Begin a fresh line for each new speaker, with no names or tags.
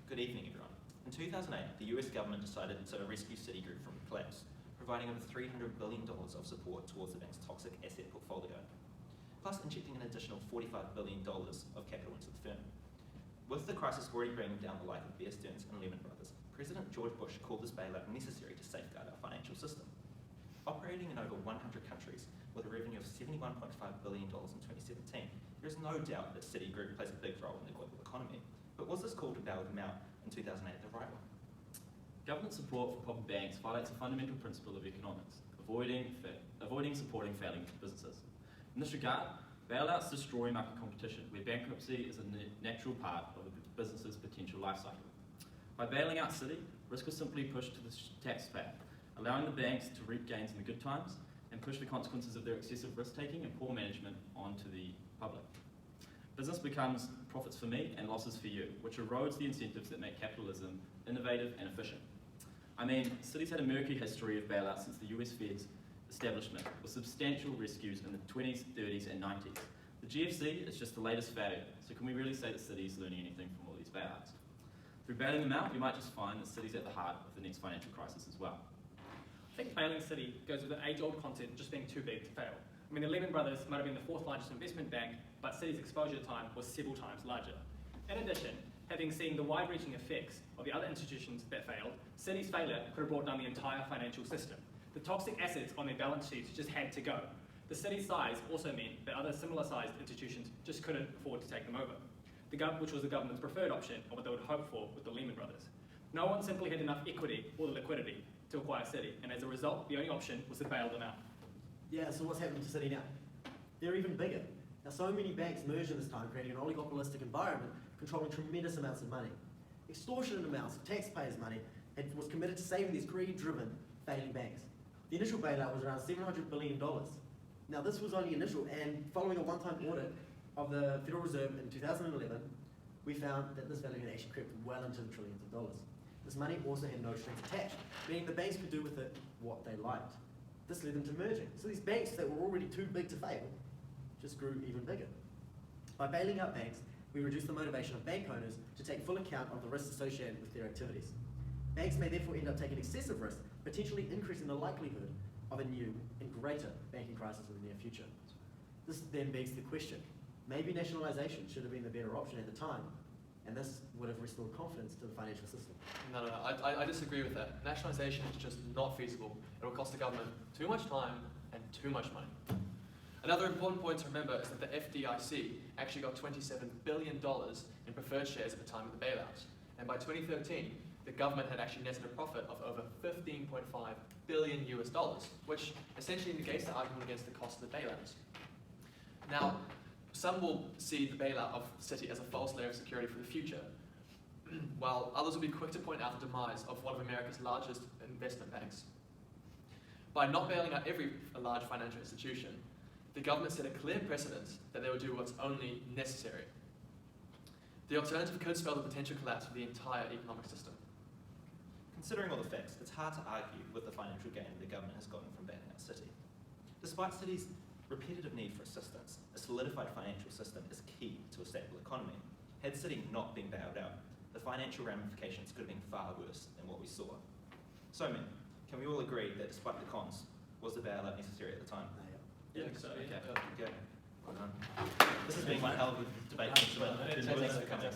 Good evening, everyone. In 2008, the US government decided to rescue Citigroup from collapse, providing over $300 billion of support towards the bank's toxic asset portfolio, plus injecting an additional $45 billion of capital into the firm. With the crisis already bringing down the like of Bear Stearns and Lehman Brothers, President George Bush called this bailout necessary to safeguard our financial system. Operating in over 100 countries with a revenue of $71.5 billion in 2017, there is no doubt that Citigroup plays a big role in the global economy. But was this call to bail them out in 2008 the right one?
Government support for proper banks violates a fundamental principle of economics, avoiding supporting failing businesses. In this regard, bailouts destroy market competition, where bankruptcy is a natural part of a business's potential life cycle. By bailing out Citi, risk was simply pushed to the taxpayer, allowing the banks to reap gains in the good times and push the consequences of their excessive risk-taking and poor management onto the public. Business becomes profits for me and losses for you, which erodes the incentives that make capitalism innovative and efficient. I mean, Citi's had a murky history of bailouts since the US Fed's establishment, with substantial rescues in the 20s, 30s and 90s. The GFC is just the latest failure, so can we really say that Citi's learning anything from all these bailouts? Through bailing them out, we might just find that Citi's at the heart of the next financial crisis as well.
I think failing Citi goes with an age-old concept of just being too big to fail. I mean, the Lehman Brothers might have been the fourth largest investment bank, but Citi's exposure at the time was several times larger. In addition, having seen the wide-reaching effects of the other institutions that failed, Citi's failure could have brought down the entire financial system. The toxic assets on their balance sheets just had to go. The Citi's size also meant that other similar-sized institutions just couldn't afford to take them over, which was the government's preferred option of what they would hope for with the Lehman Brothers. No one simply had enough equity or liquidity to acquire Citi, and as a result, the only option was to bail them out.
Yeah, so what's happening to Citi now? They're even bigger. Now, so many banks merged in this time, creating an oligopolistic environment, controlling tremendous amounts of money. Extortionate amounts of taxpayers' money was committed to saving these greed-driven, failing banks. The initial bailout was around $700 billion. Now, this was only initial, and following a one-time audit of the Federal Reserve in 2011, we found that this value had actually crept well into the trillions of dollars. This money also had no strings attached, meaning the banks could do with it what they liked. This led them to merging. So these banks that were already too big to fail just grew even bigger. By bailing out banks, we reduced the motivation of bank owners to take full account of the risks associated with their activities. Banks may therefore end up taking excessive risk, potentially increasing the likelihood of a new and greater banking crisis in the near future. This then begs the question, maybe nationalisation should have been the better option at the time, and this would have restored confidence to the financial system.
No, I disagree with that. Nationalisation is just not feasible. It will cost the government too much time and too much money. Another important point to remember is that the FDIC actually got $27 billion in preferred shares at the time of the bailout. And by 2013, the government had actually netted a profit of over $15.5 billion US, which essentially negates the argument against the cost of the bailout. Now, some will see the bailout of Citi as a false layer of security for the future, while others will be quick to point out the demise of one of America's largest investment banks. By not bailing out every large financial institution, the government set a clear precedent that they would do what's only necessary. The alternative could spell the potential collapse of the entire economic system.
Considering all the facts, it's hard to argue with the financial gain the government has gotten from bailing out Citi. Despite Citi's repetitive need for assistance, a solidified financial system is key to a stable economy. Had Citi not been bailed out, the financial ramifications could have been far worse than what we saw. So, can we all agree that despite the cons, was the bailout necessary at the time?
Yeah, I think so.
Okay, good. Well done. This has been one hell of a debate. Thanks for coming.